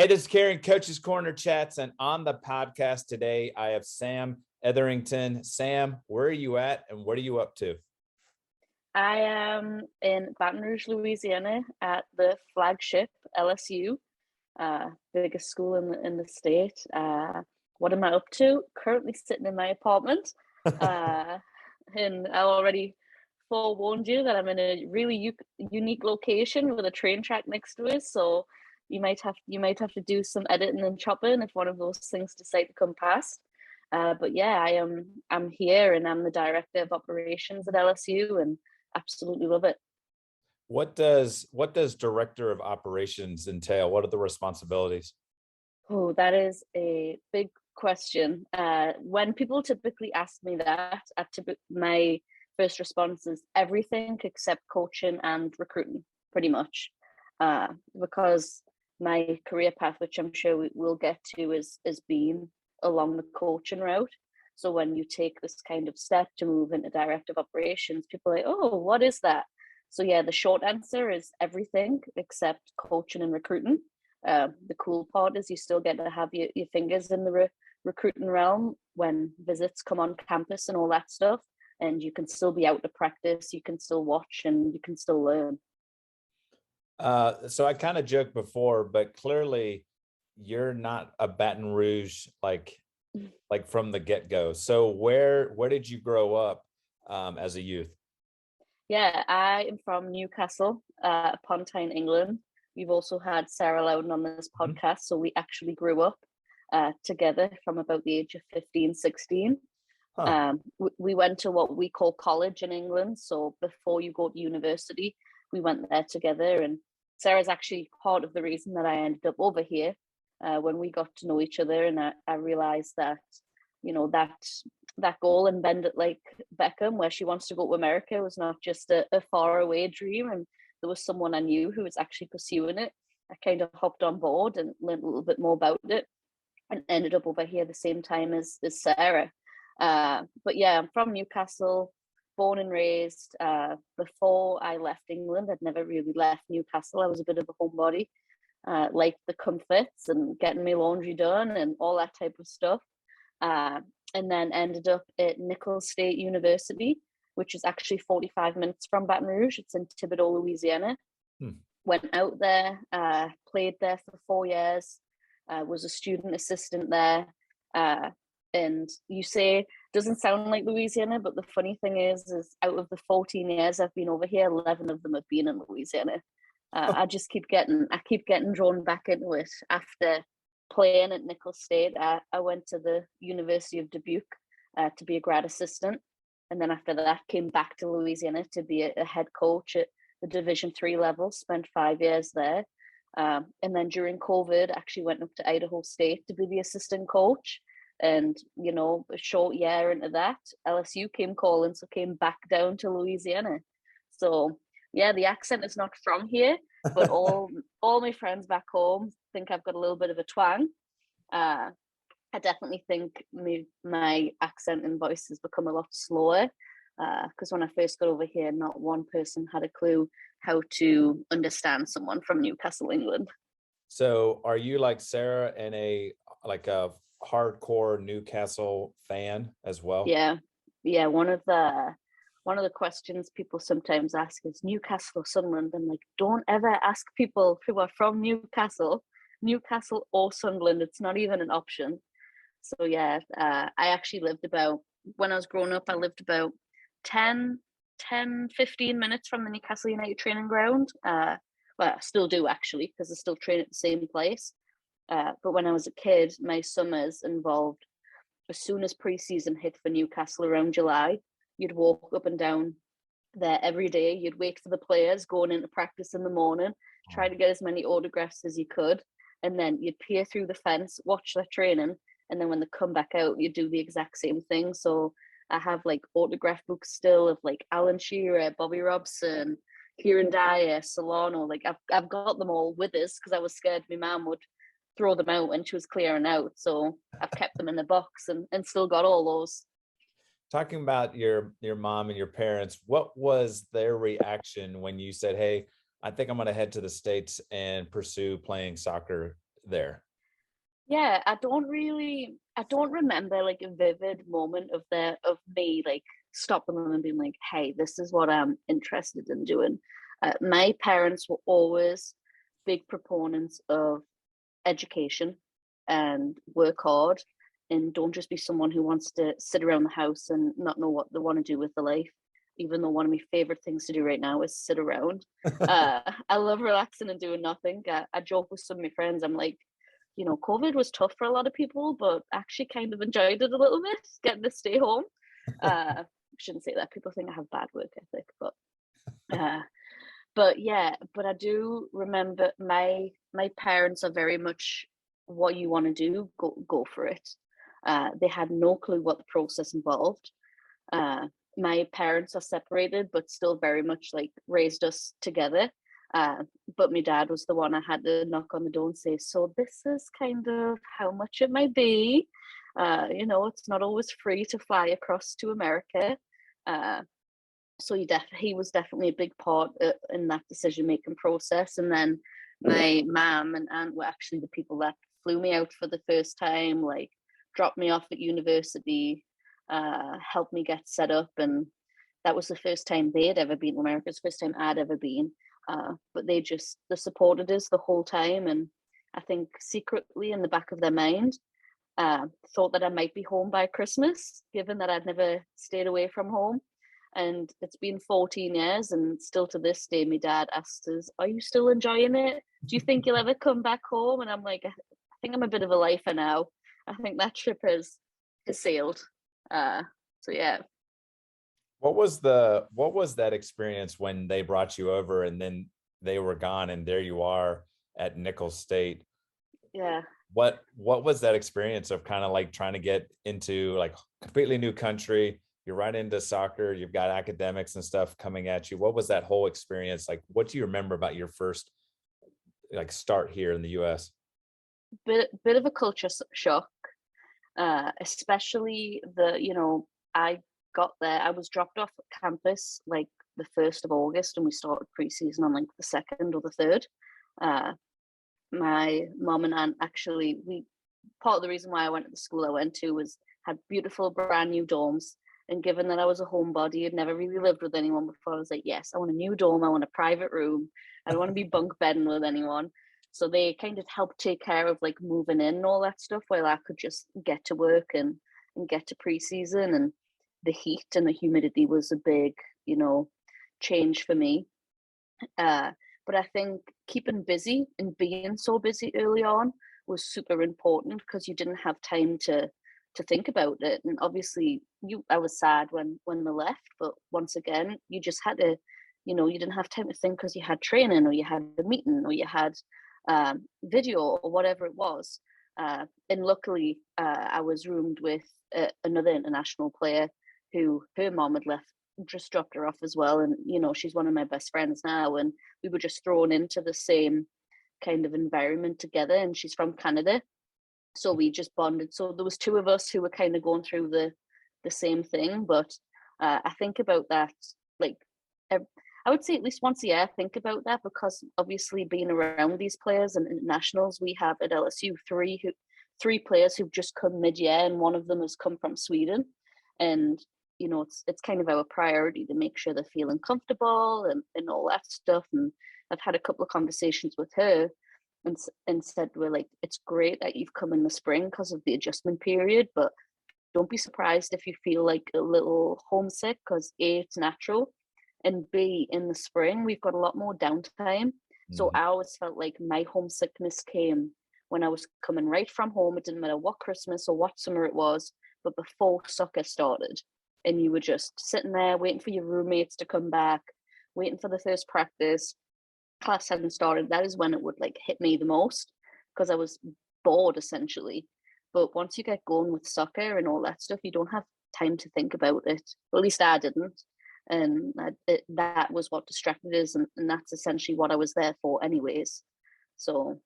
Hey, this is Karen, Coach's Corner Chats, and on the podcast today, I have Sam Etherington. Sam, where are you at and what are you up to? I am in Baton Rouge, Louisiana at the flagship LSU, biggest school in the state. What am I up to? Currently sitting in my apartment. And I already forewarned you that I'm in a really unique location with a train track next to it. So you might have to do some editing and chopping if one of those things decide to come past. But yeah, I'm here and I'm the director of operations at LSU and absolutely love it. What does director of operations entail? What are the responsibilities? Oh, that is a big question. When people typically ask me that, my first response is everything except coaching and recruiting, pretty much. Because my career path, which I'm sure we'll get to, is being along the coaching route. So when you take this kind of step to move into director of operations, people are like, oh, what is that? So yeah, the short answer is everything except coaching and recruiting. The cool part is you still get to have your fingers in the recruiting realm when visits come on campus and all that stuff. And you can still be out to practice, you can still watch, and you can still learn. So I kind of joked before, but clearly you're not a Baton Rouge like from the get-go. So where did you grow up as a youth? Yeah, I am from Newcastle upon Tyne, England. We've also had Sarah Loudon on this podcast, so we actually grew up together from about the age of 15, 16. Huh. We went to what we call college in England. So before you go to university, we went there together. And Sarah's actually part of the reason that I ended up over here when we got to know each other. And I realized that, you know, that goal and bend it like Beckham, where she wants to go to America, was not just a far away dream. And there was someone I knew who was actually pursuing it. I kind of hopped on board and learned a little bit more about it and ended up over here the same time as Sarah. But yeah, I'm from Newcastle, born and raised. Before I left England, I'd never really left Newcastle. I was a bit of a homebody, like the comforts and getting my laundry done and all that type of stuff. And then ended up at Nicholls State University, which is actually 45 minutes from Baton Rouge. It's in Thibodaux, Louisiana. Went out there, played there for 4 years, was a student assistant there. And you say, doesn't sound like Louisiana, but the funny thing is out of the 14 years I've been over here, 11 of them have been in Louisiana. I keep getting drawn back into it. After playing at Nicholls State, I went to the University of Dubuque to be a grad assistant. And then after that, came back to Louisiana to be a head coach at the Division III level, spent 5 years there. And then during COVID, actually went up to Idaho State to be the assistant coach. And, you know, a short year into that, LSU came calling, so came back down to Louisiana. So, yeah, the accent is not from here, but all my friends back home think I've got a little bit of a twang. I definitely think my accent and voice has become a lot slower because when I first got over here, not one person had a clue how to understand someone from Newcastle, England. So are you like Sarah and a hardcore Newcastle fan as well? Yeah. One of the questions people sometimes ask is Newcastle or Sunderland. I'm like, don't ever ask people who are from Newcastle or Sunderland. It's not even an option. So yeah, I actually when I was growing up, I lived about 10, 15 minutes from the Newcastle United training ground. Well, I still do actually, because I still train at the same place. But when I was a kid, my summers involved, as soon as pre-season hit for Newcastle around July, you'd walk up and down there every day. You'd wait for the players going into practice in the morning, try to get as many autographs as you could, and then you'd peer through the fence, watch their training, and then when they come back out, you do the exact same thing. So I have like autograph books still of like Alan Shearer, Bobby Robson, Kieran Dyer, Solano. Like I've got them all with us because I was scared my mum would throw them out when she was clearing out. So I've kept them in the box and still got all those. Talking about your mom and your parents, what was their reaction when you said, hey, I think I'm going to head to the States and pursue playing soccer there? Yeah, I don't remember like a vivid moment of me like stopping them and being like, hey, this is what I'm interested in doing. My parents were always big proponents of education and work hard, and don't just be someone who wants to sit around the house and not know what they want to do with their life. Even though one of my favorite things to do right now is sit around. I love relaxing and doing nothing. I joke with some of my friends. I'm like, COVID was tough for a lot of people, but actually kind of enjoyed it a little bit, getting to stay home. I shouldn't say that. People think I have bad work ethic, but yeah, but I do remember my parents are very much, what you want to do, go for it. They had no clue what the process involved. My parents are separated, but still very much like raised us together. But my dad was the one I had to knock on the door and say, so this is kind of how much it might be. It's not always free to fly across to America. So he was definitely a big part in that decision making process. And then my mom and aunt were actually the people that flew me out for the first time, like dropped me off at university, helped me get set up, and that was the first time they'd ever been to America. It's the first time I'd ever been. But they supported us the whole time, and I think secretly in the back of their mind, thought that I might be home by Christmas, given that I'd never stayed away from home. And it's been 14 years, and still to this day, my dad asks us, "Are you still enjoying it? Do you think you'll ever come back home?" And I'm like, I think I'm a bit of a lifer now. I think that trip has sailed. So yeah. What was that experience when they brought you over and then they were gone and there you are at Nicholls State? Yeah. What was that experience of kind of like trying to get into like completely new country? You're right into soccer, you've got academics and stuff coming at you. What was that whole experience like? What do you remember about your first like start here in the US? Bit of a culture shock, especially I got there. I was dropped off at campus like the 1st of August, and we started preseason on like the 2nd or the 3rd. My mom and aunt actually, part of the reason why I went to the school I went to was had beautiful brand new dorms. And given that I was a homebody, had never really lived with anyone before, I was like, yes, I want a new dorm. I want a private room. I don't want to be bunk bedding with anyone. So they kind of helped take care of like moving in and all that stuff while I could just get to work and get to preseason. And the heat and the humidity was a big, change for me. But I think keeping busy and being so busy early on was super important, because you didn't have time to think about it. And obviously I was sad when they left, but once again, you just had to, you didn't have time to think because you had training or you had a meeting or you had video or whatever it was. And luckily, I was roomed with another international player who her mom had left, just dropped her off as well. And, she's one of my best friends now. And we were just thrown into the same kind of environment together. And she's from Canada. So we just bonded. So there was 2 of us who were kind of going through the same thing. But I think about that, like, I would say at least once a year, I think about that, because obviously being around these players and internationals, we have at LSU three players who've just come mid-year, and one of them has come from Sweden. And, it's kind of our priority to make sure they're feeling comfortable and all that stuff. And I've had a couple of conversations with her and said, we're like, it's great that you've come in the spring because of the adjustment period, but don't be surprised if you feel like a little homesick, because A, it's natural, and B, in the spring we've got a lot more downtime. So I always felt like my homesickness came when I was coming right from home. It didn't matter what Christmas or what summer it was, but before soccer started, and you were just sitting there waiting for your roommates to come back, waiting for the first practice, class hadn't started. That is when it would like hit me the most, because I was bored essentially. But once you get going with soccer and all that stuff, you don't have time to think about it. Well, at least I didn't. And that was what distracted us, and that's essentially what I was there for anyways. So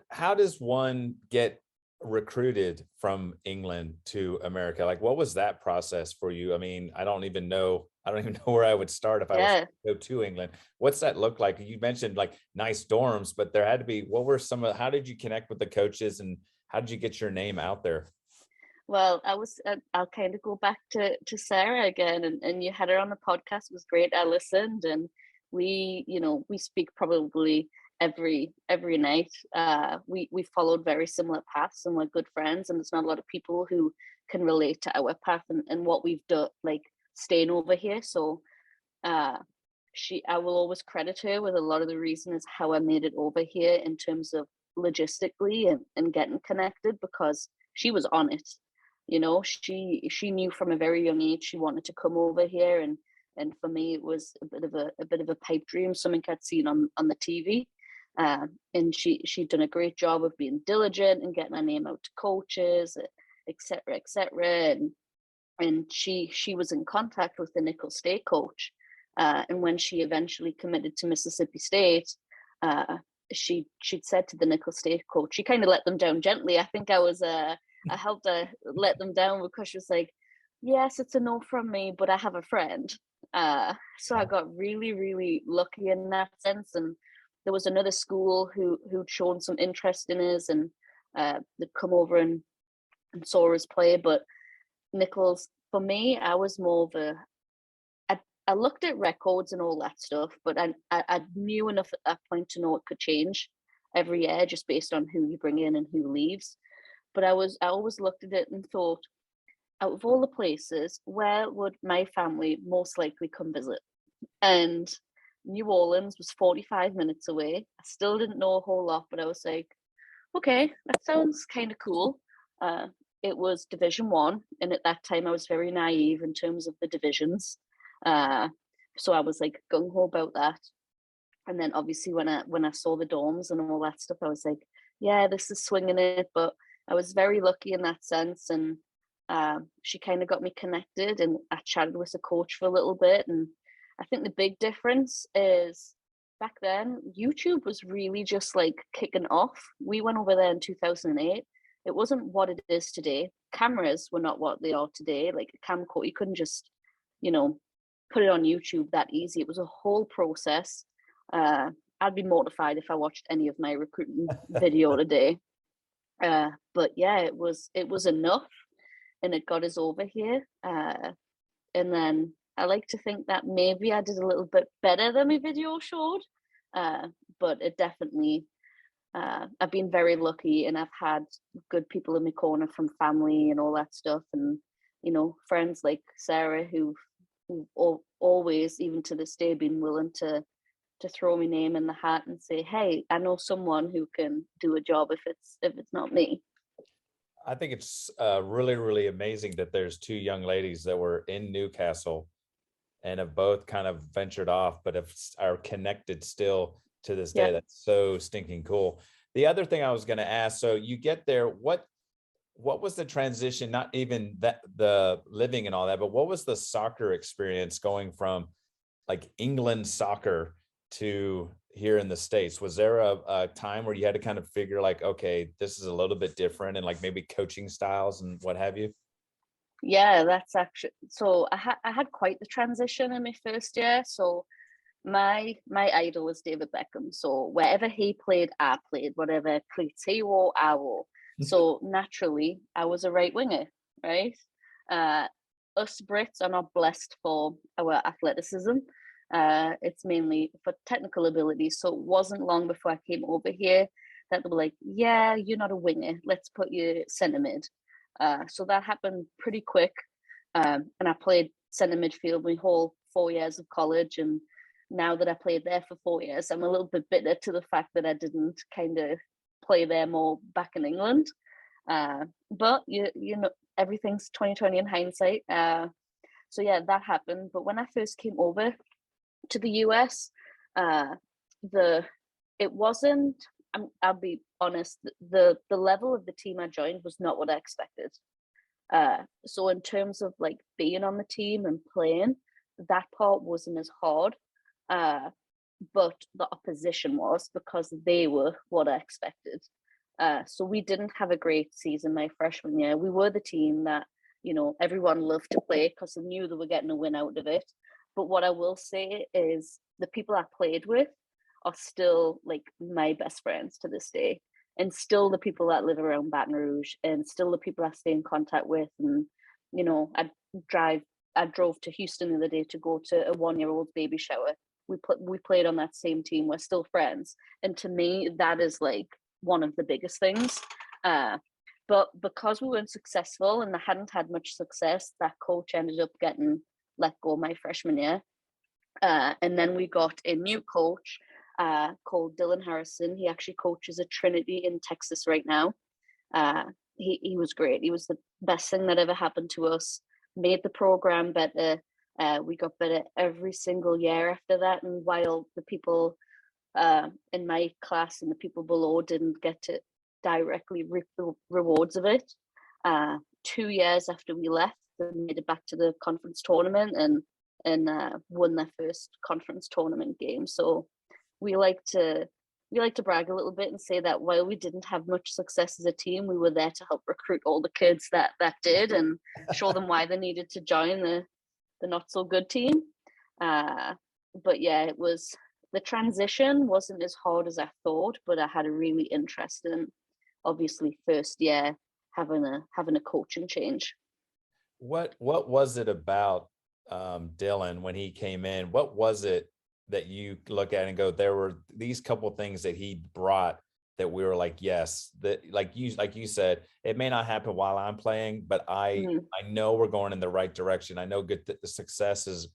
how does one get recruited from England to America? Like, what was that process for you? I mean, I don't even know where I would start if I was Yeah. to go to England. What's that look like? You mentioned like nice dorms, but there had to be, what were some of, how did you connect with the coaches and how did you get your name out there? Well, I'll kind of go back to Sarah again, and you had her on the podcast. It was great. I listened, and we speak probably every night. We followed very similar paths, and we're good friends. And there's not a lot of people who can relate to our path and what we've done, like staying over here. So, I will always credit her with a lot of the reason is how I made it over here in terms of logistically and getting connected, because she was on it. She knew from a very young age she wanted to come over here, and for me it was a bit of a pipe dream, something I'd seen on the TV. And she'd done a great job of being diligent and getting her name out to coaches, etc., etc. And she was in contact with the Nicholls State coach, and when she eventually committed to Mississippi State, she'd said to the Nicholls State coach, she kind of let them down gently. I think I helped her let them down, because she was like, yes, it's a no from me, but I have a friend. So I got really, really lucky in that sense. And there was another school who'd shown some interest in us, and they'd come over and saw us play. But Nicholls, for me, I was more of I looked at records and all that stuff, but I knew enough at that point to know it could change every year just based on who you bring in and who leaves. But I always looked at it and thought, out of all the places, where would my family most likely come visit? And New Orleans was 45 minutes away. I still didn't know a whole lot, but I was like, okay, that sounds kind of cool. It was Division One, and at that time I was very naive in terms of the divisions. So I was like gung ho about that. And then obviously when I saw the dorms and all that stuff, I was like, yeah, this is swinging it. But I was very lucky in that sense, and she kind of got me connected, and I chatted with the coach for a little bit. And I think the big difference is back then YouTube was really just like kicking off. We went over there in 2008. It wasn't what it is today. Cameras were not what they are today. Like a camcorder, you couldn't just, put it on YouTube that easy. It was a whole process. I'd be mortified if I watched any of my recruiting video today. But yeah, it was enough, and it got us over here. And then I like to think that maybe I did a little bit better than my video showed. But it definitely, I've been very lucky, and I've had good people in my corner from family and all that stuff, and friends like Sarah who've always, even to this day, been willing to throw my name in the hat and say, hey, I know someone who can do a job if it's not me. I think it's really, really amazing that there's two young ladies that were in Newcastle and have both kind of ventured off, but are connected still to this day. Yeah. That's so stinking cool. The other thing I was going to ask, so you get there, what was the transition, not even that the living and all that, but what was the soccer experience going from like England soccer to here in the States? Was there a time where you had to kind of figure like, okay, this is a little bit different, and like maybe coaching styles and what have you? Yeah, that's actually, so I had quite the transition in my first year. So my idol was David Beckham. So wherever he played, I played. Whatever cleats he wore, I wore. So naturally, I was a right winger, right? Us Brits are not blessed for our athleticism. It's mainly for technical ability. So it wasn't long before I came over here that they were like, yeah, you're not a winger. Let's put you centre mid. So that happened pretty quick. And I played centre midfield my whole 4 years of college. And now that I played there for 4 years, I'm a little bit bitter to the fact that I didn't kind of play there more back in England. But you know, everything's 2020 in hindsight. So yeah, that happened. But when I first came over to the US, it wasn't. I'll be honest. The level of the team I joined was not what I expected. So in terms of like being on the team and playing, that part wasn't as hard. But the opposition was, because they were what I expected. So we didn't have a great season my freshman year. We were the team that, everyone loved to play because they knew they were getting a win out of it. But what I will say is the people I played with are still like my best friends to this day, and still the people that live around Baton Rouge, and still the people I stay in contact with. And, I drove to Houston the other day to go to a 1-year-old's baby shower. We played on that same team. We're still friends. And to me, that is like one of the biggest things. But because we weren't successful and I hadn't had much success, that coach ended up getting let go my freshman year. And then we got a new coach called Dylan Harrison. He actually coaches at Trinity in Texas right now. He was great. He was the best thing that ever happened to us. Made the program better. We got better every single year after that. And while the people in my class and the people below didn't get to directly reap the rewards of it, 2 years after we left, they made it back to the conference tournament and won their first conference tournament game. So we like to brag a little bit and say that while we didn't have much success as a team, we were there to help recruit all the kids that did and show them why they needed to join the not so good team. But yeah, the transition wasn't as hard as I thought, but I had a really interesting, obviously, first year having a coaching change. What was it about Dylan when he came in? What was it that you look at and go, there were these couple things that he brought that we were like, yes, that like you said, it may not happen while I'm playing, but I know we're going in the right direction. I know the success is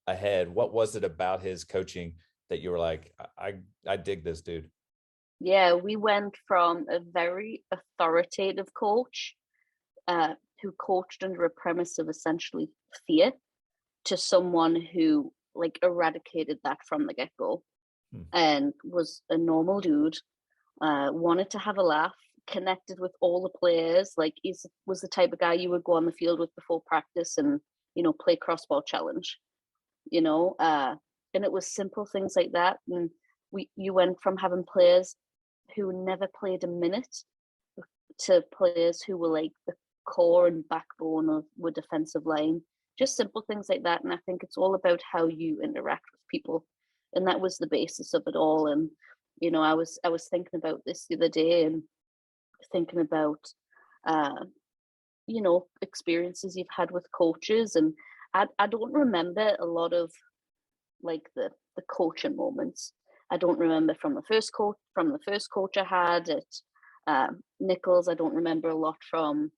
ahead. What was it about his coaching that you were like, I dig this dude? Yeah, we went from a very authoritative coach who coached under a premise of essentially fear to someone who like eradicated that from the get-go and was a normal dude, wanted to have a laugh, connected with all the players. Like he was the type of guy you would go on the field with before practice and, play crossbar challenge, and it was simple things like that. And you went from having players who never played a minute to players who were like the core and backbone of the defensive line. Just simple things like that. And I think it's all about how you interact with people. And that was the basis of it all. And, I was thinking about this the other day and thinking about, experiences you've had with coaches. And I don't remember a lot of like the coaching moments. I don't remember from the first coach I had at Nicholls. I don't remember a lot from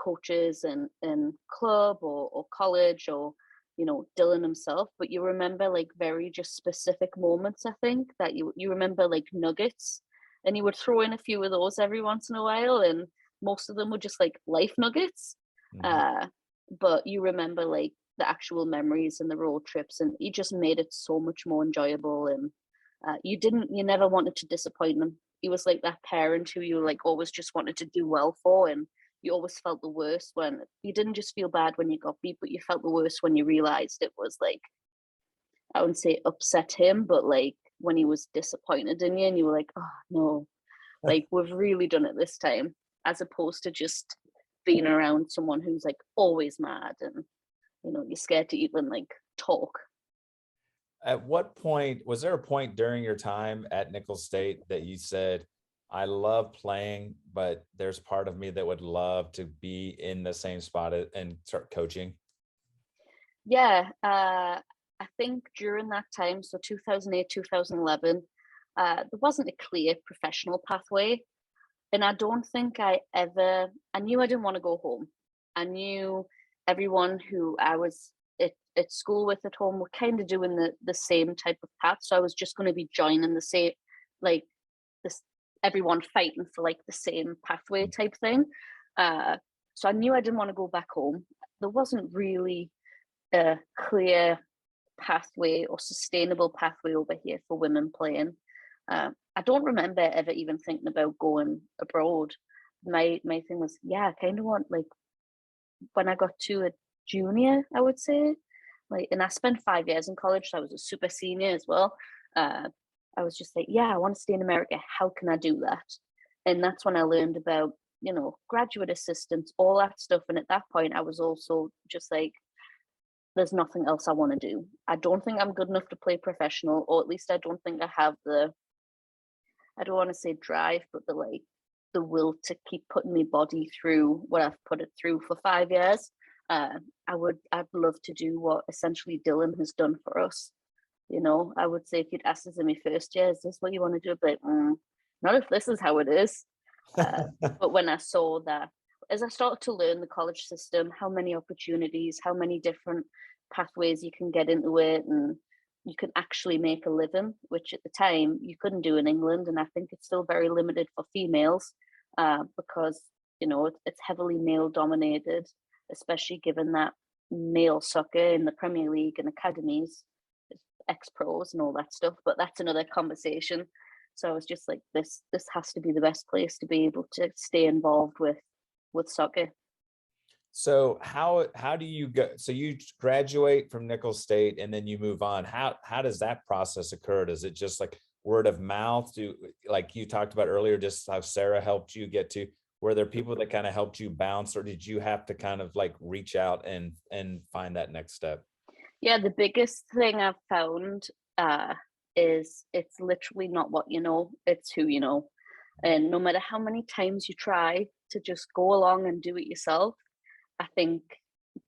coaches in club or college or Dylan himself, but you remember like very just specific moments. I think that you remember like nuggets, and you would throw in a few of those every once in a while, and most of them were just like life nuggets. But you remember like the actual memories and the road trips, and he just made it so much more enjoyable. And you never wanted to disappoint him. He was like that parent who you like always just wanted to do well for, and you always felt the worst when you didn't just feel bad when you got beat, but you felt the worst when you realized it was like, I wouldn't say upset him, but like when he was disappointed in you and you were like, oh no, like we've really done it this time, as opposed to just being around someone who's like always mad and you're scared to even like talk. At what point, was there a point during your time at Nicholls State that you said, I love playing, but there's part of me that would love to be in the same spot and start coaching? Yeah, I think during that time, so 2008, 2011, there wasn't a clear professional pathway. And I don't think I knew I didn't want to go home. I knew everyone who I was at school with at home were kind of doing the same type of path. So I was just going to be joining the same, like this, everyone fighting for like the same pathway type thing. So I knew I didn't want to go back home. There wasn't really a clear pathway or sustainable pathway over here for women playing. I don't remember ever even thinking about going abroad. My thing was, yeah, I kind of want, like, when I got to a junior, I would say, like, and I spent 5 years in college, so I was a super senior as well. I was just like, yeah, I want to stay in America. How can I do that? And that's when I learned about, graduate assistants, all that stuff. And at that point, I was also just like, there's nothing else I want to do. I don't think I'm good enough to play professional, or at least I don't think I have I don't want to say drive, but the will to keep putting my body through what I've put it through for 5 years. I'd love to do what essentially Dylan has done for us. I would say if you'd asked us in my first year, is this what you want to do? But not if this is how it is. But when I saw that, as I started to learn the college system, how many opportunities, how many different pathways you can get into it, and you can actually make a living, which at the time you couldn't do in England. And I think it's still very limited for females because, it's heavily male dominated, especially given that male soccer in the Premier League and academies, ex-pros and all that stuff. But that's another conversation. So I was just like, this has to be the best place to be able to stay involved with soccer. So how do you go? So you graduate from Nicholls State and then you move on. How does that process occur? Is it just like word of mouth? Like you talked about earlier, just how Sarah helped you get to? Were there people that kind of helped you bounce, or did you have to kind of like reach out and find that next step? Yeah, the biggest thing I've found is it's literally not what you know, it's who you know. And no matter how many times you try to just go along and do it yourself, I think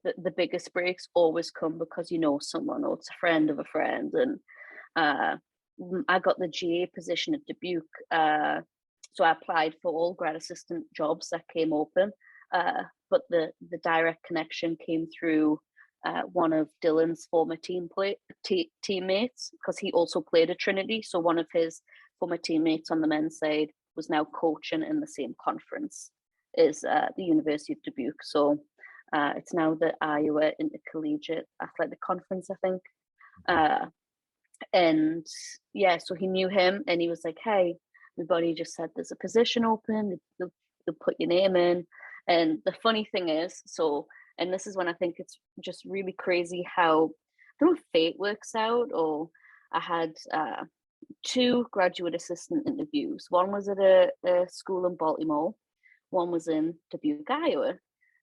the biggest breaks always come because you know someone, or it's a friend of a friend. And I got the GA position at Dubuque, so I applied for all grad assistant jobs that came open, but the direct connection came through one of Dylan's former teammates, because he also played at Trinity. So one of his former teammates on the men's side was now coaching in the same conference as the University of Dubuque. So it's now the Iowa Intercollegiate Athletic Conference, I think. And yeah, so he knew him, and he was like, hey, my buddy just said there's a position open, they'll put your name in. And the funny thing is, and this is when I think it's just really crazy how, I don't know if fate works out, or I had 2 graduate assistant interviews. One was at a school in Baltimore, one was in Dubuque, Iowa.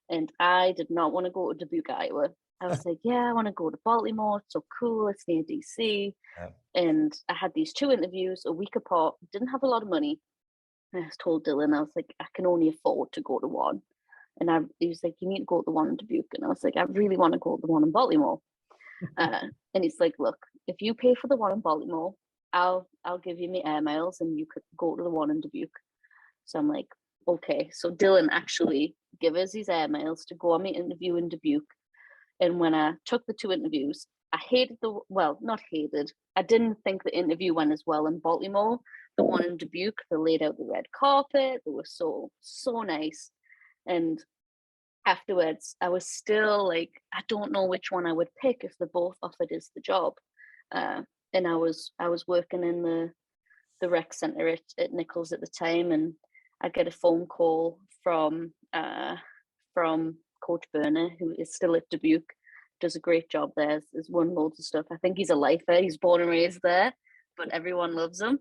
And I did not want to go to Dubuque, Iowa. I was like, yeah, I want to go to Baltimore. It's so cool. It's near DC. Yeah. And I had these 2 interviews a week apart, didn't have a lot of money. And I told Dylan, I was like, I can only afford to go to one. And he was like, you need to go to the one in Dubuque. And I was like, I really want to go to the one in Baltimore. And he's like, look, if you pay for the one in Baltimore, I'll give you my air miles and you could go to the one in Dubuque. So I'm like, okay. So Dylan actually gave us his air miles to go on my interview in Dubuque. And when I took the 2 interviews, I didn't think the interview went as well in Baltimore. The one in Dubuque, they laid out the red carpet. They were so nice. And afterwards, I was still like, I don't know which one I would pick if they both offered us the job. And I was working in the rec center at Nicholls at the time, and I get a phone call from Coach Berner, who is still at Dubuque, does a great job there. Has won loads of stuff. I think he's a lifer. He's born and raised there, but everyone loves him.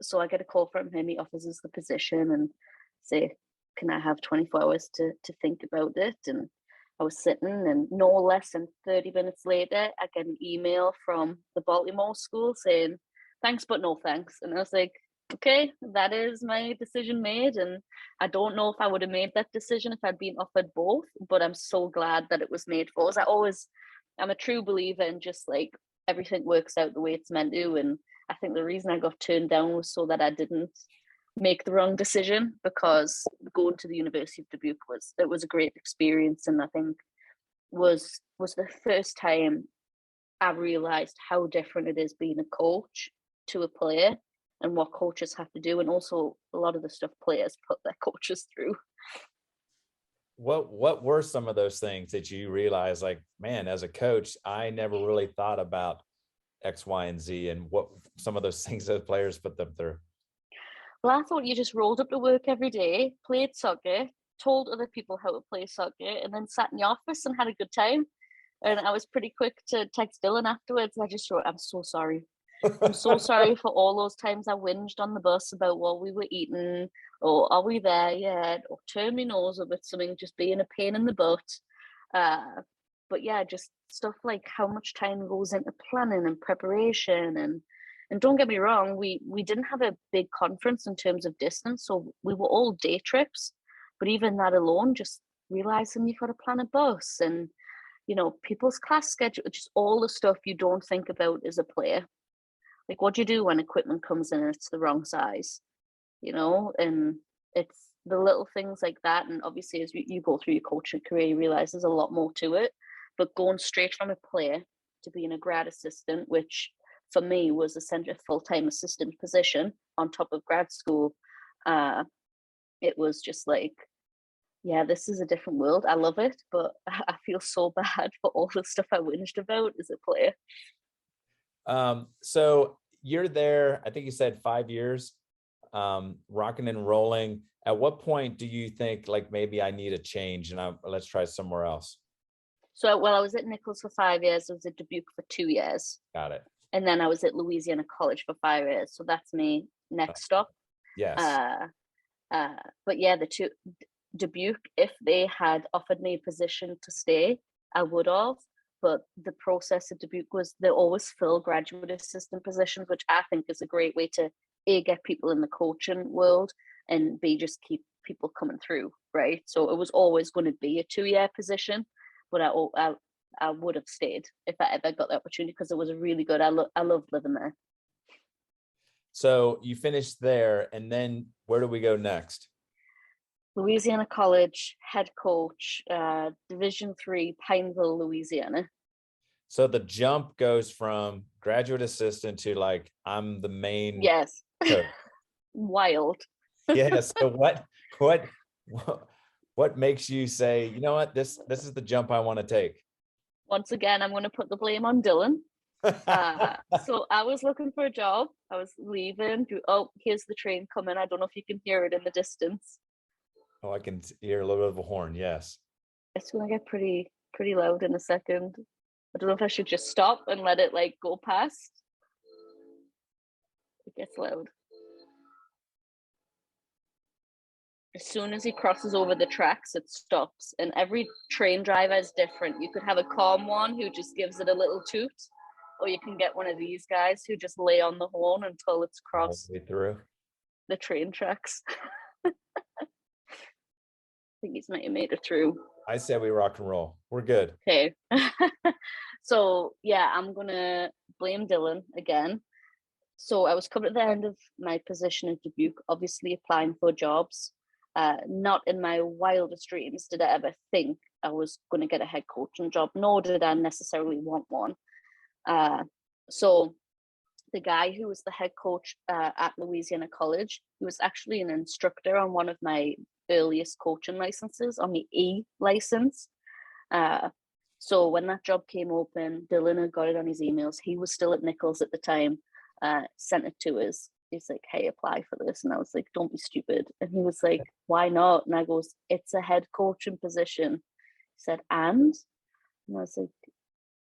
So I get a call from him. He offers us the position and say, can I have 24 hours to think about it? And I was sitting, and no less than 30 minutes later, I get an email from the Baltimore school saying, thanks, but no thanks. And I was like, okay, that is my decision made. And I don't know if I would have made that decision if I'd been offered both, but I'm so glad that it was made for us. I'm a true believer in just like everything works out the way it's meant to. And I think the reason I got turned down was so that I didn't make the wrong decision, because going to the University of Dubuque was a great experience. And I think was the first time I realized how different it is being a coach to a player, and what coaches have to do, and also a lot of the stuff players put their coaches through. What were some of those things that you realized, like, man, as a coach, I never really thought about X, Y, and Z, and what some of those things that players put them through? Well, I thought you just rolled up to work every day, played soccer, told other people how to play soccer, and then sat in the office and had a good time. And I was pretty quick to text Dylan afterwards. I just wrote, I'm so sorry. I'm so sorry for all those times I whinged on the bus about what we were eating, or are we there yet, or turn my nose up at something, just being a pain in the butt. But yeah, just stuff like how much time goes into planning and preparation, and don't get me wrong, we didn't have a big conference in terms of distance, so we were all day trips. But even that alone, just realizing you've got to plan a bus and people's class schedule, just all the stuff you don't think about as a player. Like, what do you do when equipment comes in and it's the wrong size? And it's the little things like that. And obviously, as you go through your coaching career, you realize there's a lot more to it. But going straight from a player to being a grad assistant, which for me was essentially a full-time assistant position on top of grad school, it was just like, yeah, this is a different world. I love it, but I feel so bad for all the stuff I whinged about as a player. So you're there, I think you said 5 years, rocking and rolling. At what point do you think, like, maybe I need a change and let's try somewhere else? So, well, I was at Nicholls for 5 years. I was at Dubuque for 2 years. Got it. And then I was at Louisiana College for 5 years. So that's me next stop. Yes. But yeah, Dubuque, if they had offered me a position to stay, I would have. But the process at Dubuque was they always fill graduate assistant positions, which I think is a great way to A, get people in the coaching world, and B, just keep people coming through, right? So it was always going to be a 2-year position, but I would have stayed if I ever got the opportunity, because it was really good. I loved living there. So you finished there, and then where do we go next? Louisiana College, head coach, Division III, Pineville, Louisiana. So the jump goes from graduate assistant to, like, I'm the main. Yes. coach. Wild. Yeah. So what makes you say, you know what, this is the jump I want to take? Once again, I'm going to put the blame on Dylan. So I was looking for a job. I was leaving. Oh, here's the train coming. I don't know if you can hear it in the distance. Oh, I can hear a little bit of a horn. Yes. It's going to get pretty loud in a second. I don't know if I should just stop and let it like go past. It gets loud. As soon as he crosses over the tracks, it stops. And every train driver is different. You could have a calm one who just gives it a little toot, or you can get one of these guys who just lay on the horn until it's crossed all the way through the train tracks. I think he's might have made it through. I said we rock and roll. We're good. Okay. So yeah, I'm gonna blame Dylan again. So I was coming at the end of my position at Dubuque, obviously applying for jobs. Not in my wildest dreams did I ever think I was going to get a head coaching job, nor did I necessarily want one. So the guy who was the head coach at Louisiana College, he was actually an instructor on one of my earliest coaching licenses, on the E license. So when that job came open, Dylan had got it on his emails. He was still at Nicholls at the time, sent it to us. He's like, hey, apply for this. And I was like, don't be stupid. And he was like, why not? And I goes, it's a head coaching position. He said, and I was like,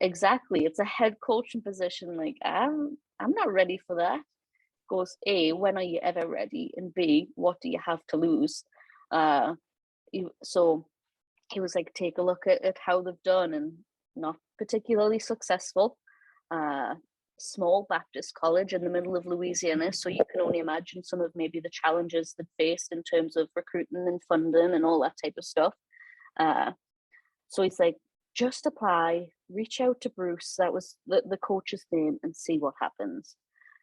exactly, it's a head coaching position. Like, I'm not ready for that. He goes, A, when are you ever ready? And B, what do you have to lose? So he was like, take a look at how they've done, and not particularly successful. Small Baptist college in the middle of Louisiana, so you can only imagine some of maybe the challenges that faced in terms of recruiting and funding and all that type of stuff. So he's like, just apply, reach out to Bruce, that was the coach's name, and see what happens.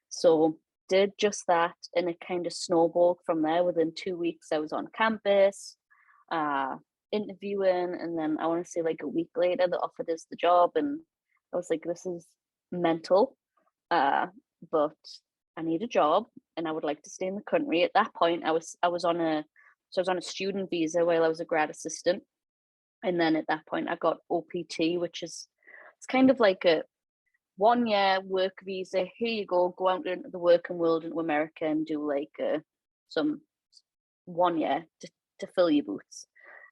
So did just that, and it kind of snowballed from there. Within 2 weeks I was on campus interviewing, and then I want to say like a week later they offered us the job, and I was like, this is mental, but I need a job and I would like to stay in the country. At that point I was on a student visa while I was a grad assistant, and then at that point I got OPT, which is, it's kind of like a 1 year work visa. Here you go out into the working world, into America, and do like some 1 year to fill your boots.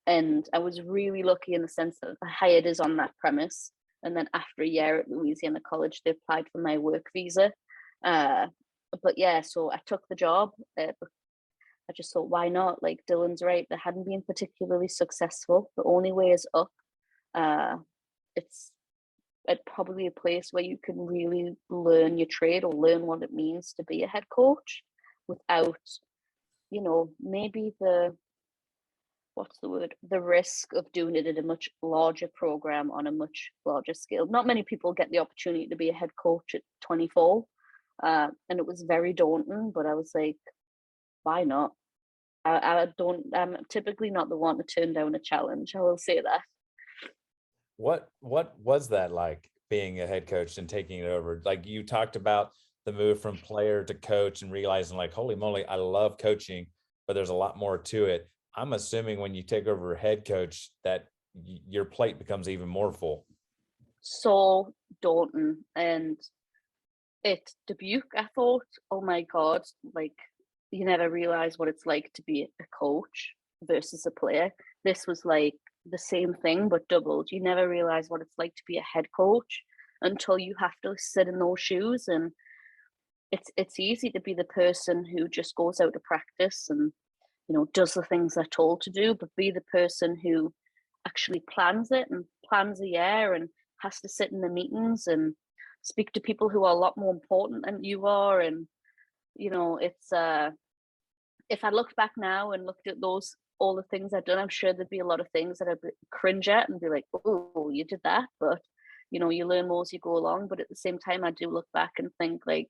And I was really lucky in the sense that I hired us on that premise. And then after a year at Louisiana College, they applied for my work visa. Uh, but yeah, so I took the job. I just thought, why not? Like Dylan's right, they hadn't been particularly successful. The only way is up. Uh, it's probably a place where you can really learn your trade or learn what it means to be a head coach without, maybe what's the word? The risk of doing it at a much larger program on a much larger scale. Not many people get the opportunity to be a head coach at 24. And it was very daunting, but I was like, why not? I'm typically not the one to turn down a challenge. I will say that. What was that like, being a head coach and taking it over? Like, you talked about the move from player to coach and realizing like, holy moly, I love coaching, but there's a lot more to it. I'm assuming when you take over head coach that your plate becomes even more full. So daunting. And at Dubuque, I thought, oh my God, like you never realize what it's like to be a coach versus a player. This was like the same thing, but doubled. You never realize what it's like to be a head coach until you have to sit in those shoes. And it's easy to be the person who just goes out to practice and does the things they're told to do, but be the person who actually plans it and plans a year and has to sit in the meetings and speak to people who are a lot more important than you are. And it's if I looked back now and looked at all the things I've done, I'm sure there'd be a lot of things that I'd cringe at and be like, oh, you did that. But you learn more as you go along. But at the same time, I do look back and think like,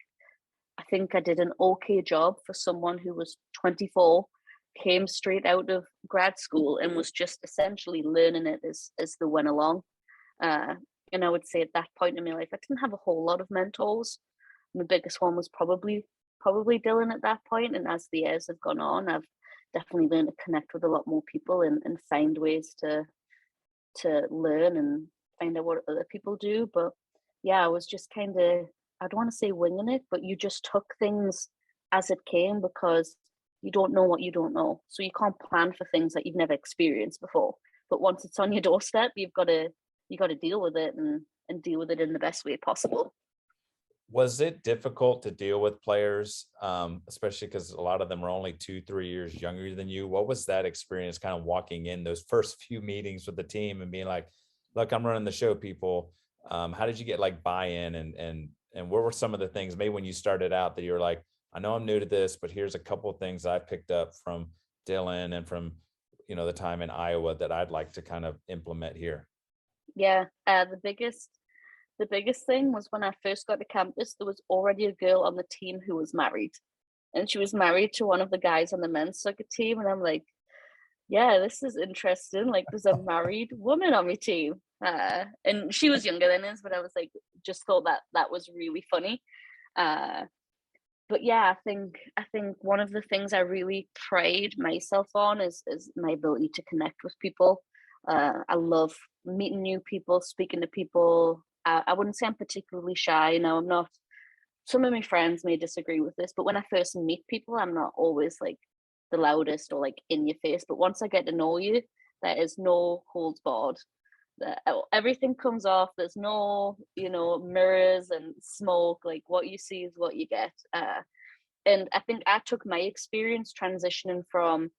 I think I did an okay job for someone who was 24, came straight out of grad school and was just essentially learning it as they went along. And I would say at that point in my life, I didn't have a whole lot of mentors. My biggest one was probably Dylan at that point. And as the years have gone on, I've definitely learned to connect with a lot more people and find ways to learn and find out what other people do. But yeah, I was just kind of, I don't want to say winging it, but you just took things as it came because you don't know what you don't know. So you can't plan for things that you've never experienced before. But once it's on your doorstep, you got to deal with it and deal with it in the best way possible. Was it difficult to deal with players, especially because a lot of them are only 2-3 years younger than you? What was that experience kind of walking in those first few meetings with the team and being like, look, I'm running the show, people. How did you get like buy-in and what were some of the things maybe when you started out that you're like, I know I'm new to this, but here's a couple of things I picked up from Dylan and from, the time in Iowa that I'd like to kind of implement here? Yeah, the biggest thing was when I first got to campus, there was already a girl on the team who was married, and she was married to one of the guys on the men's soccer team. And I'm like, yeah, this is interesting. Like, there's a married woman on my team. And she was younger than us, but I was like, just thought that was really funny. But yeah, I think one of the things I really pride myself on is my ability to connect with people. I love meeting new people, speaking to people. I wouldn't say I'm particularly shy. No, I'm not. Some of my friends may disagree with this, but when I first meet people, I'm not always like the loudest or like in your face. But once I get to know you, there is no holds barred. Everything comes off. There's no, mirrors and smoke. Like what you see is what you get. And I think I took my experience transitioning from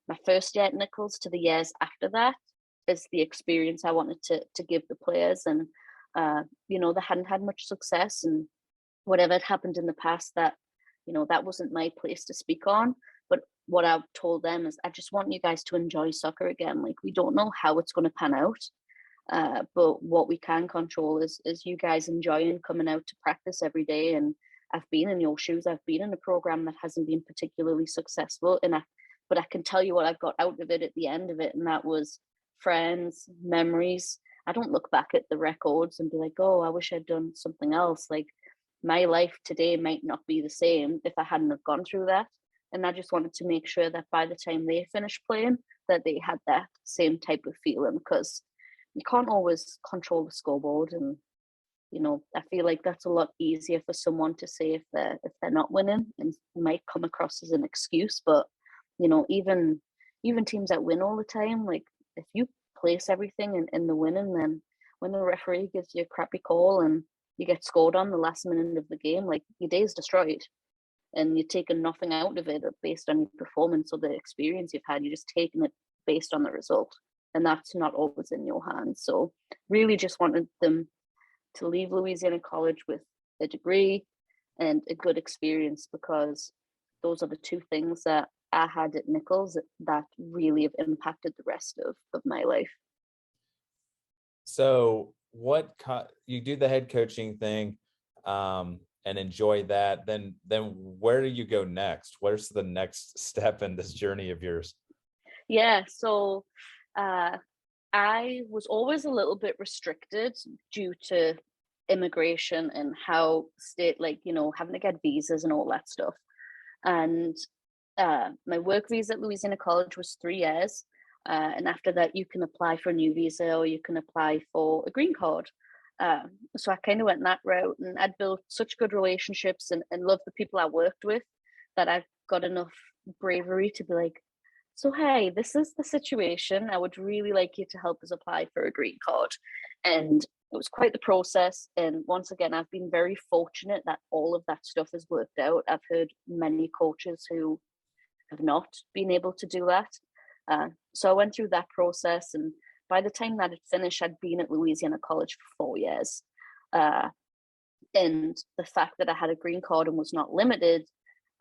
my first year at Nicholls to the years after that as the experience I wanted to give the players. And they hadn't had much success, and whatever had happened in the past, that that wasn't my place to speak on. But what I've told them is, I just want you guys to enjoy soccer again. Like, we don't know how it's going to pan out, but what we can control is you guys enjoying coming out to practice every day. And I've been in your shoes. I've been in a program that hasn't been particularly successful, but I can tell you what I got out of it at the end of it, and that was friends, memories. I don't look back at the records and be like, oh, I wish I'd done something else. Like, my life today might not be the same if I hadn't have gone through that. And I just wanted to make sure that by the time they finished playing, that they had that same type of feeling, because you can't always control the scoreboard. And I feel like that's a lot easier for someone to say if they're not winning, and it might come across as an excuse. But even teams that win all the time, like, if you place everything in the winning, then when the referee gives you a crappy call and you get scored on the last minute of the game, like your day is destroyed and you're taking nothing out of it based on your performance or the experience you've had. You're just taking it based on the result, and that's not always in your hands. So really just wanted them to leave Louisiana College with a degree and a good experience, because those are the two things that I had at Nicholls that really have impacted the rest of my life. So you do the head coaching thing, and enjoy that. Then where do you go next? Where's the next step in this journey of yours? Yeah, so I was always a little bit restricted due to immigration and how state, like, having to get visas and all that stuff. And my work visa at Louisiana College was 3 years. And after that, you can apply for a new visa or you can apply for a green card. So I kind of went that route, and I'd built such good relationships and loved the people I worked with that I've got enough bravery to be like, so, hey, this is the situation. I would really like you to help us apply for a green card. And it was quite the process. And once again, I've been very fortunate that all of that stuff has worked out. I've heard many coaches who have not been able to do that. So I went through that process. And by the time that it finished, I'd been at Louisiana College for 4 years. And the fact that I had a green card and was not limited,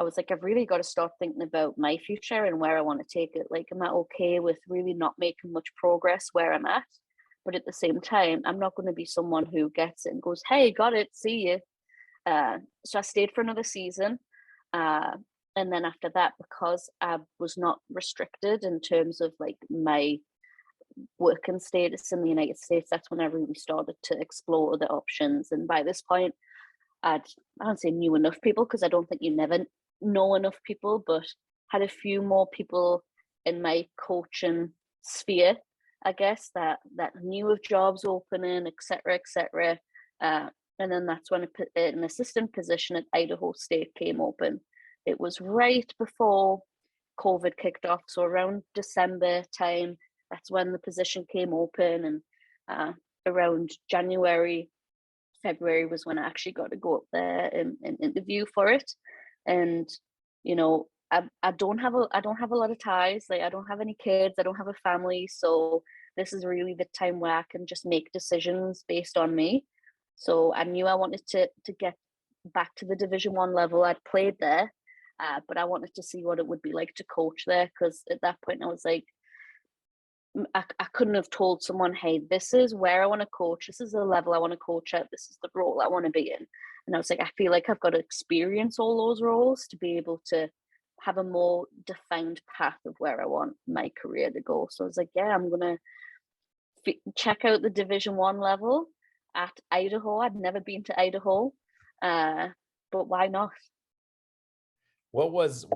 I was like, I've really got to start thinking about my future and where I want to take it. Like, am I okay with really not making much progress where I'm at? But at the same time, I'm not going to be someone who gets it and goes, hey, got it, see you. So I stayed for another season. And then after that, because I was not restricted in terms of like my working status in the United States, that's when I really started to explore other options. And by this point, I don't say knew enough people, because I don't think you never know enough people, but had a few more people in my coaching sphere, I guess, that knew of jobs opening, etc. And then that's when an assistant position at Idaho State came open. It was right before COVID kicked off, so around December time, that's when the position came open. And around January, February was when I actually got to go up there and interview for it. And I don't have a lot of ties. Like, I don't have any kids, I don't have a family, so this is really the time where I can just make decisions based on me. So I knew I wanted to get back to the Division 1 level. I'd played there, but I wanted to see what it would be like to coach there, because at that point I was like, I couldn't have told someone, hey, this is where I want to coach, this is the level I want to coach at, this is the role I want to be in. And I was like, I feel like I've got to experience all those roles to be able to have a more defined path of where I want my career to go. So I was like, yeah, I'm going to check out the Division 1 level at Idaho. I'd never been to Idaho, but why not? What's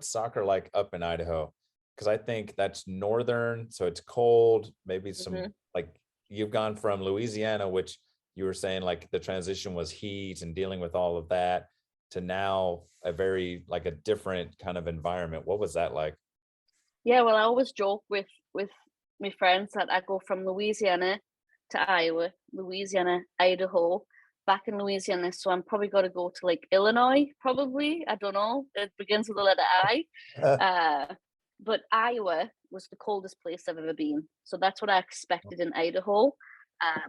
soccer like up in Idaho? Because I think that's northern, so it's cold, maybe some like you've gone from Louisiana, which you were saying like the transition was heat and dealing with all of that, to now a very like a different kind of environment. What was that like? Yeah, well, I always joke with my friends that I go from Louisiana to Iowa, Louisiana, Idaho, back in Louisiana. So I'm probably going to go to like Illinois, probably. I don't know. It begins with the letter I. But Iowa was the coldest place I've ever been. So that's what I expected in Idaho.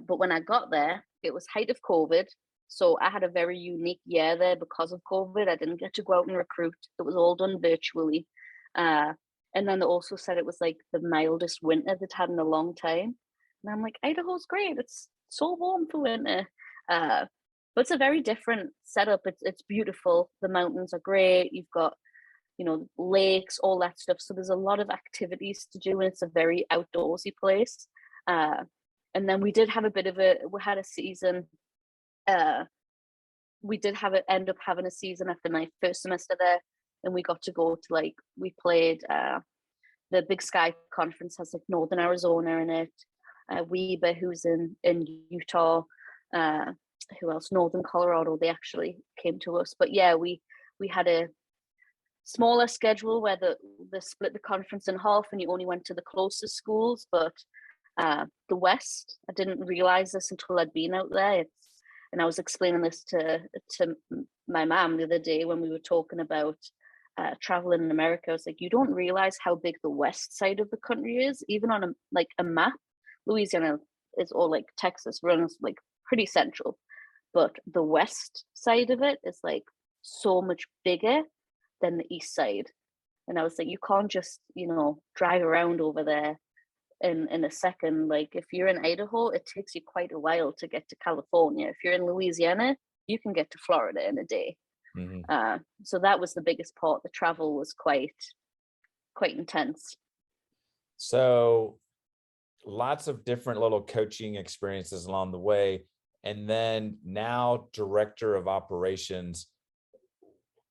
But when I got there, it was height of COVID. So I had a very unique year there because of COVID. I didn't get to go out and recruit. It was all done virtually. And then they also said it was like the mildest winter they'd had in a long time. And I'm like, Idaho's great. It's so warm for winter. But it's a very different setup. It's beautiful. The mountains are great. You've got lakes, all that stuff. So there's a lot of activities to do, and it's a very outdoorsy place. And then we did have we had a season. We did end up having a season after my first semester there, and we got to go to we played the Big Sky Conference, has like Northern Arizona in it. Weber, who's in Utah. Who else? Northern Colorado. They actually came to us, but yeah, we had a smaller schedule where they split the conference in half and you only went to the closest schools. But the West, I didn't realize this until I'd been out there. And I was explaining this to my mom the other day when we were talking about traveling in America. I was like, you don't realize how big the west side of the country is, even on a map. Louisiana is all like Texas, runs like pretty central, but the west side of it is like so much bigger than the east side. And I was like, you can't just, drive around over there in a second. Like if you're in Idaho, it takes you quite a while to get to California. If you're in Louisiana, you can get to Florida in a day. So that was the biggest part. The travel was quite intense. So lots of different little coaching experiences along the way. And then now director of operations.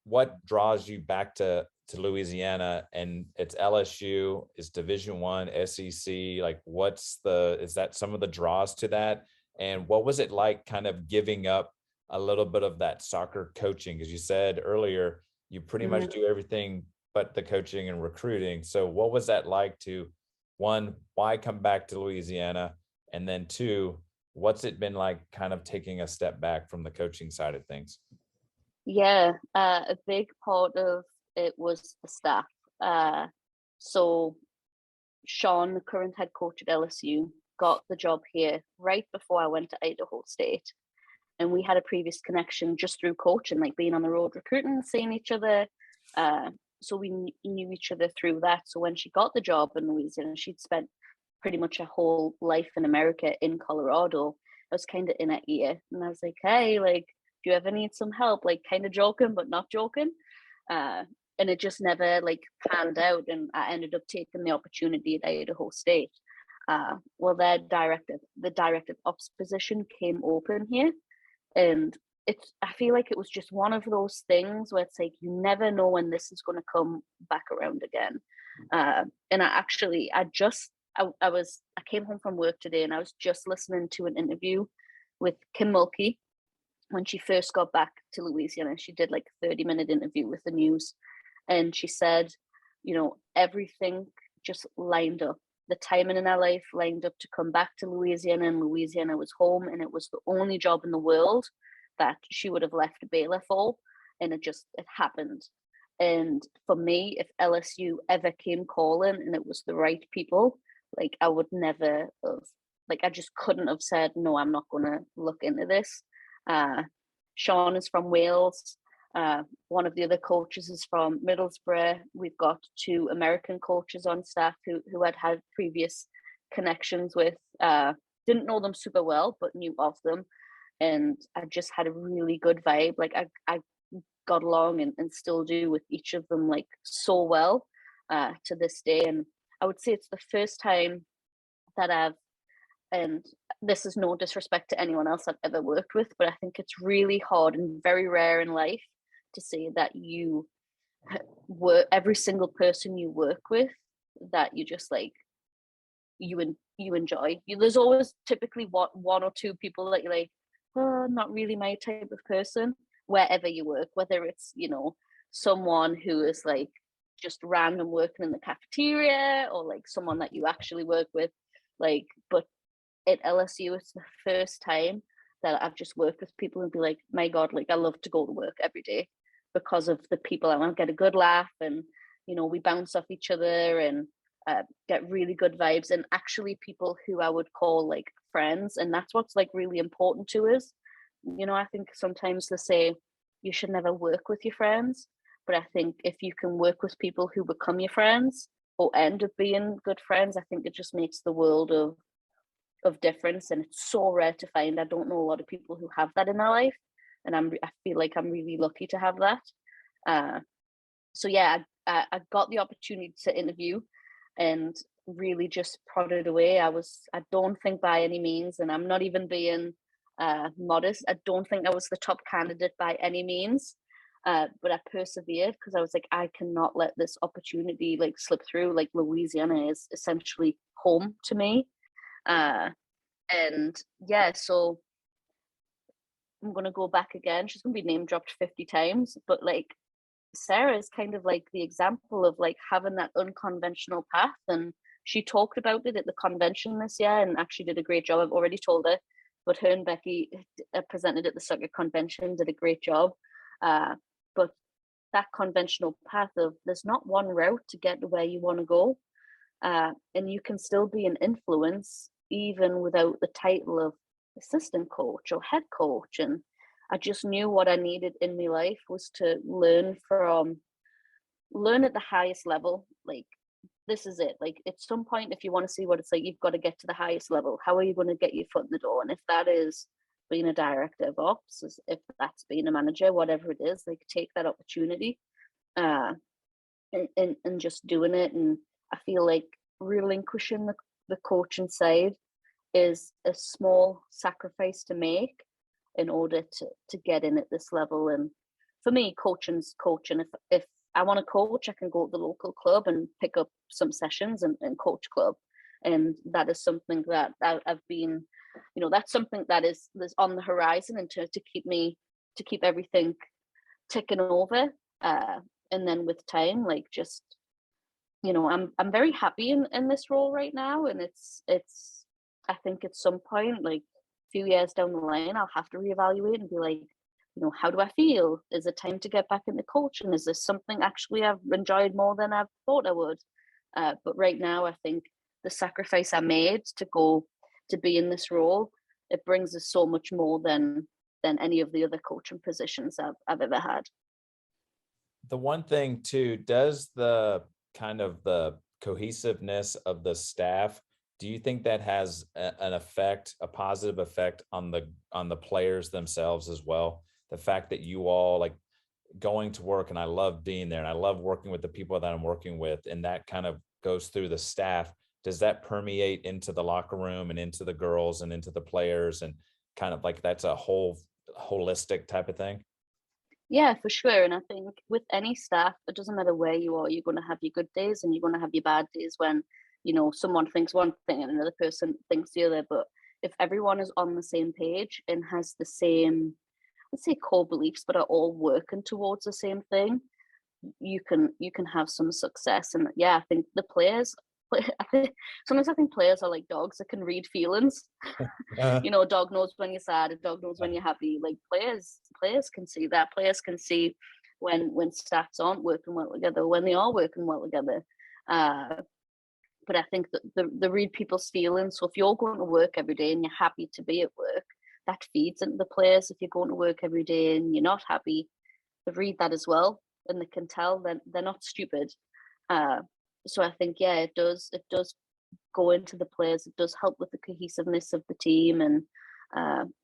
What draws you back to Louisiana? And it's LSU, it's Division I, SEC. Like is that some of the draws to that? And what was it like kind of giving up a little bit of that soccer coaching? Because you said earlier, you pretty much do everything but the coaching and recruiting. So what was that like to, one, why come back to Louisiana? And then two, what's it been like kind of taking a step back from the coaching side of things? Yeah, a big part of it was the staff. So Sean, the current head coach at LSU, got the job here right before I went to Idaho State. And we had a previous connection just through coaching, like being on the road recruiting, seeing each other. So we knew each other through that. So when she got the job in Louisiana, she'd spent pretty much her whole life in America in Colorado. I was kind of in her ear. And I was like, hey, like, do you ever need some help? Like kind of joking, but not joking. And it just never like panned out. And I ended up taking the opportunity at Idaho State. Well, the director of ops position came open here. And I feel like it was just one of those things where it's like, you never know when this is going to come back around again. And I came home from work today and I was just listening to an interview with Kim Mulkey when she first got back to Louisiana. She did like a 30-minute interview with the news. And she said, everything just lined up. The timing in her life lined up to come back to Louisiana, and Louisiana was home, and it was the only job in the world that she would have left Baylor for, and it happened. And for me, if LSU ever came calling and it was the right people, like I would never have, like I just couldn't have said, no, I'm not going to look into this. Sean is from Wales. One of the other coaches is from Middlesbrough. We've got 2 American coaches on staff who had previous connections with. Didn't know them super well, but knew of them. And I just had a really good vibe. Like I got along and still do with each of them like so well to this day. And I would say it's the first time that and this is no disrespect to anyone else I've ever worked with, but I think it's really hard and very rare in life to say that you work, every single person you work with, that you just like, you enjoy. There's always typically one or two people that you're like, oh, not really my type of person, wherever you work, whether it's, someone who is like just random working in the cafeteria or like someone that you actually work with, like, but at LSU, it's the first time that I've just worked with people and be like, my God, like I love to go to work every day because of the people. I want to get a good laugh and, we bounce off each other and get really good vibes, and actually people who I would call like friends. And that's what's like really important to us. I think sometimes they say you should never work with your friends, but I think if you can work with people who become your friends or end up being good friends, I think it just makes the world of difference. And it's so rare to find. I don't know a lot of people who have that in their life, and I feel like I'm really lucky to have that. So yeah, I got the opportunity to interview and really just prodded away. I don't think by any means, and I'm not even being modest, I don't think I was the top candidate by any means, but I persevered because I was like, I cannot let this opportunity like slip through. Like Louisiana is essentially home to me. And yeah, so I'm gonna go back again. She's gonna be name dropped 50 times, but like Sarah is kind of like the example of like having that unconventional path, and she talked about it at the convention this year and actually did a great job. I've already told her but her and Becky presented at the soccer convention, did a great job. But that conventional path of there's not one route to get to where you want to go, and you can still be an influence even without the title of assistant coach or head coach. And I just knew what I needed in my life was to learn at the highest level. Like, this is it. Like, at some point, if you want to see what it's like, you've got to get to the highest level. How are you going to get your foot in the door? And if that is being a director of ops, if that's being a manager, whatever it is, like, take that opportunity, and just doing it. And I feel like relinquishing the coaching side is a small sacrifice to make in order to get in at this level. And for me, coaching's coaching. If I want to coach, I can go to the local club and pick up some sessions and coach club. And that is something that I've been, that's something that is on the horizon, and to keep everything ticking over. And then with time, like, just, I'm very happy in this role right now. And it's I think at some point, like a few years down the line, I'll have to reevaluate and be like, how do I feel? Is it time to get back into coaching? Is this something actually I've enjoyed more than I thought I would? But right now, I think the sacrifice I made to go to be in this role, it brings us so much more than any of the other coaching positions I've ever had. The one thing too, does the kind of the cohesiveness of the staff, do you think that has a positive effect on the players themselves as well? The fact that you all, like, going to work, and I love being there and I love working with the people that I'm working with, and that kind of goes through the staff. Does that permeate into the locker room and into the girls and into the players, and kind of like that's a whole holistic type of thing? Yeah, for sure. And I think with any staff, it doesn't matter where you are, you're going to have your good days and you're going to have your bad days when, someone thinks one thing and another person thinks the other. But if everyone is on the same page and has the same, let's say, core beliefs, but are all working towards the same thing, you can have some success. And yeah, I think the players, sometimes I think players are like dogs that can read feelings. A dog knows when you're sad, a dog knows when you're happy. Like, players can see that. Players can see when stats aren't working well together, when they are working well together. But I think that the read people's feelings. So if you're going to work every day and you're happy to be at work, that feeds into the players. If you're going to work every day and you're not happy, they read that as well, and they can tell that they're not stupid. So I think, yeah, it does go into the players. It does help with the cohesiveness of the team and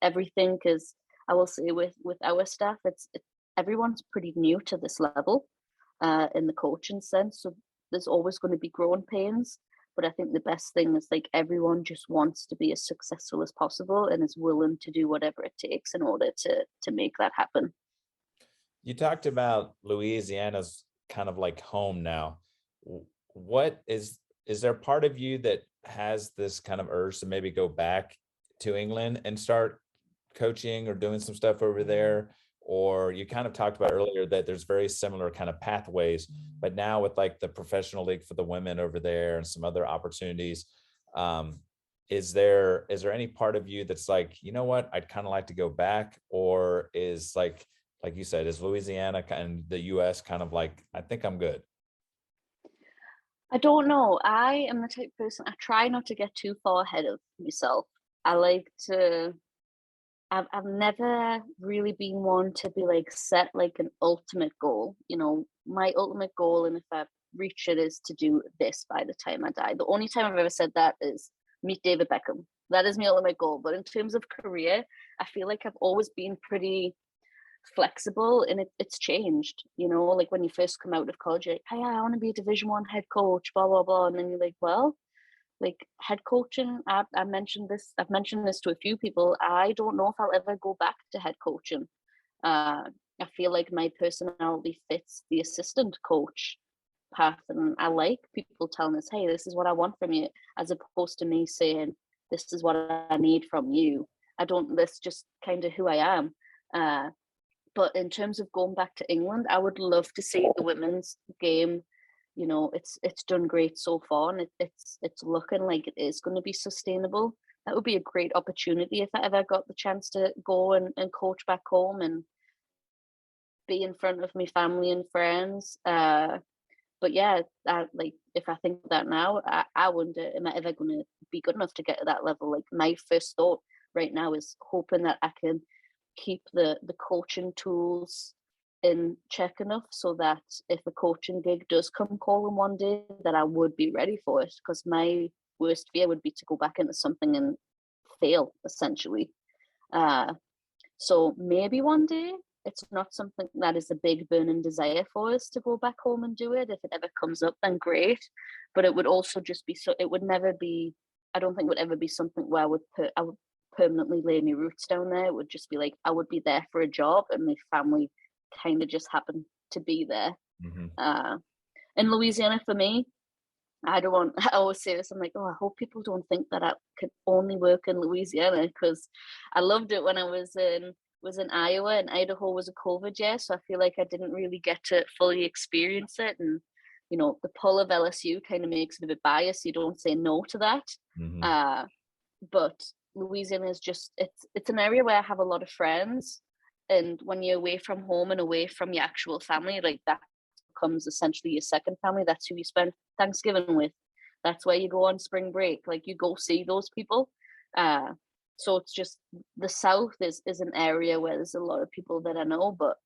everything. Because I will say with our staff, everyone's pretty new to this level in the coaching sense. So there's always going to be growing pains. But I think the best thing is, like, everyone just wants to be as successful as possible and is willing to do whatever it takes in order to make that happen. You talked about Louisiana's kind of like home now. What is there part of you that has this kind of urge to maybe go back to England and start coaching or doing some stuff over there? Or you kind of talked about earlier that there's very similar kind of pathways, but now with like the professional league for the women over there and some other opportunities, is there any part of you that's like, you know what, I'd kind of like to go back? Or is like you said, is Louisiana and the US kind of like, I think I'm good? I don't know. I am the type of person, I try not to get too far ahead of myself. I like to, I've never really been one to be like set like an ultimate goal. My ultimate goal, and if I reach it, is to do this by the time I die. The only time I've ever said that is meet David Beckham. That is my ultimate goal. But in terms of career, I feel like I've always been pretty flexible, and it's changed. Like when you first come out of college, you're like, hey, I want to be a Division 1 head coach, blah blah blah, and then you're like, well, like, head coaching, I've mentioned this to a few people, I don't know if I'll ever go back to head coaching. I feel like my personality fits the assistant coach path, and I like people telling us, hey, this is what I want from you, as opposed to me saying, this is what I need from you. That's just kind of who I am. But in terms of going back to England, I would love to see the women's game. It's done great so far, and it's looking like it is going to be sustainable. that would be a great opportunity if I ever got the chance to go and coach back home and be in front of my family and friends. But yeah, like if I think of that now, I wonder, am I ever going to be good enough to get to that level? Like my first thought right now is hoping that I can keep the coaching tools in check enough so that if a coaching gig does come calling one day, that I would be ready for it. Because my worst fear would be to go back into something and fail, essentially. So maybe one day. It's not something that is a big burning desire for us to go back home and do it. If it ever comes up, then great. But it would also just be so. It would never be. I don't think it would ever be something where I would permanently lay my roots down there. It would just be like I would be there for a job, and my family kind of just happened to be there. In Louisiana, for me, I don't want. I always say this. I'm like, oh, I hope people don't think that I could only work in Louisiana, because I loved it when I was in Iowa, and Idaho was a COVID year, so I feel like I didn't really get to fully experience it. And the pull of LSU kind of makes it a bit biased. You don't say no to that. But Louisiana is just it's an area where I have a lot of friends, and when you're away from home and away from your actual family, like that becomes essentially your second family. That's who you spend Thanksgiving with. That's where you go on spring break. Like you go see those people. So it's just the South is an area where there's a lot of people that I know, but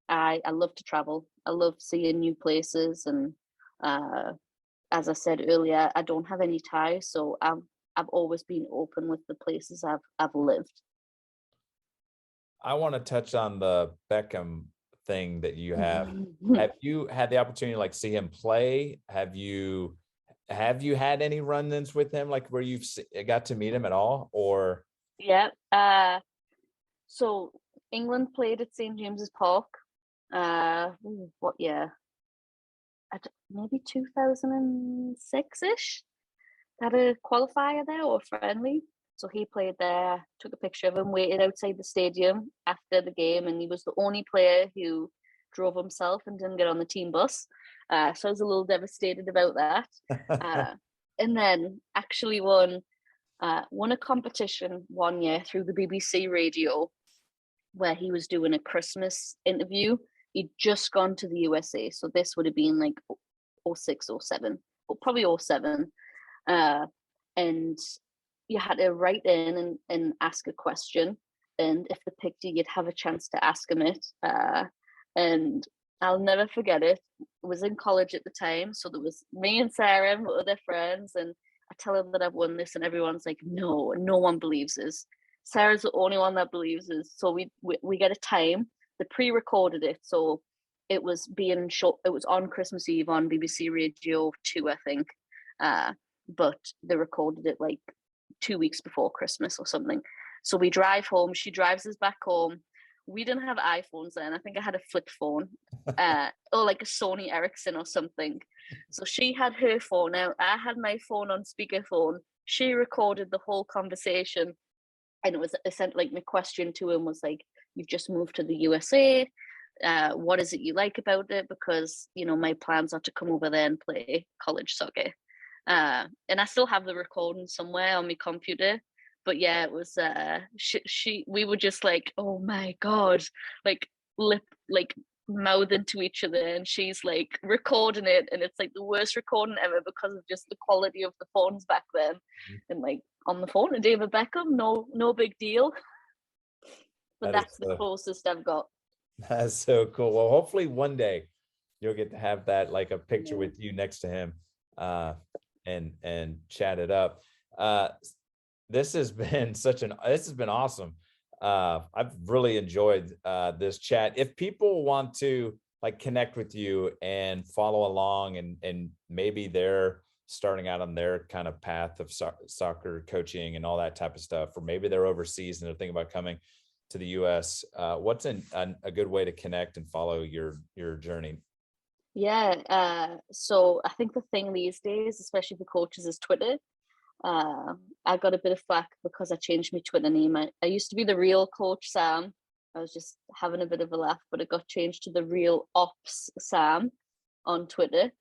I love to travel. I love seeing new places, and as I said earlier, I don't have any ties, so I've always been open with the places I've lived. I want to touch on the Beckham thing that you have. Have you had the opportunity to like see him play? Have you had any run-ins with him, like where you've got to meet him at all, or? Yeah. So England played at St. James's Park. What year? Maybe 2006-ish. Had a qualifier there or friendly. So he played there, took a picture of him, waited outside the stadium after the game, and he was the only player who drove himself and didn't get on the team bus. So I was a little devastated about that. And then actually won a competition one year through the BBC radio where he was doing a Christmas interview. He'd just gone to the USA. So this would have been like 06, 07, or probably 07. And you had to write in and ask a question. And if they picked you, you'd have a chance to ask him it. And I'll never forget it. I was in college at the time. So there was me and Sarah and other friends. And I tell her that I've won this, and everyone's like, no one believes this. Sarah's the only one that believes this. So we get a time. They pre-recorded it. So it was being shot. It was on Christmas Eve on BBC Radio 2, I think. But they recorded it like 2 weeks before Christmas or something. So we drive home. She drives us back home. We didn't have iPhones then. I think I had a flip phone, or like a Sony Ericsson or something. So she had her phone out. I had my phone on speakerphone. She recorded the whole conversation, and it was essentially like my question to him was like, "You've just moved to the USA. What is it you like about it? Because my plans are to come over there and play college soccer." And I still have the recording somewhere on my computer. But yeah, it was we were just like, oh my god, like mouthing to each other, and she's like recording it, and it's like the worst recording ever because of just the quality of the phones back then. And like on the phone, and David Beckham, no big deal. But that's the closest I've got. That's so cool. Well, hopefully one day you'll get to have that, like a picture with you next to him, and chat it up. This has been awesome. I've really enjoyed this chat. If people want to like connect with you and follow along, and maybe they're starting out on their kind of path of soccer coaching and all that type of stuff, or maybe they're overseas and they're thinking about coming to the US, what's a good way to connect and follow your journey? Yeah, so I think the thing these days, especially for coaches, is Twitter. I got a bit of flack because I changed my Twitter name. I used to be the real Coach Sam. I was just having a bit of a laugh, but it got changed to the real Ops Sam on Twitter.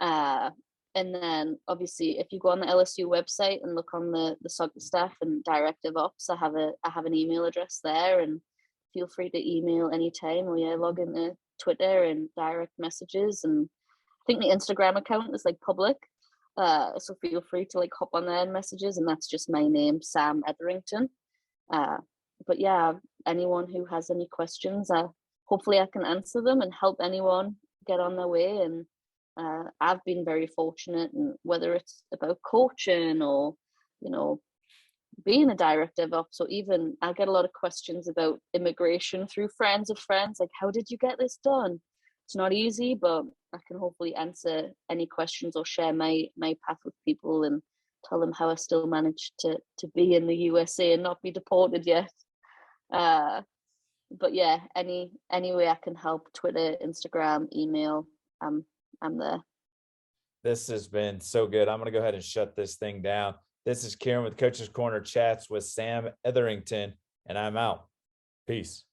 And And then obviously, if you go on the LSU website and look on the soccer staff and directive ops, I have an email address there, and feel free to email anytime, or log into Twitter and direct messages. And I think the Instagram account is like public, so feel free to like hop on there and messages, and that's just my name, Sam Etherington. But yeah, anyone who has any questions, hopefully I can answer them and help anyone get on their way. And I've been very fortunate, and whether it's about coaching or, being a director of ops, or even I get a lot of questions about immigration through friends of friends, like, how did you get this done? It's not easy, but I can hopefully answer any questions or share my path with people and tell them how I still managed to be in the USA and not be deported yet. But yeah, any way I can help, Twitter, Instagram, email, I'm there. This has been so good. I'm going to go ahead and shut this thing down. This is Kieran with Coach's Corner Chats with Sam Etherington, and I'm out. Peace.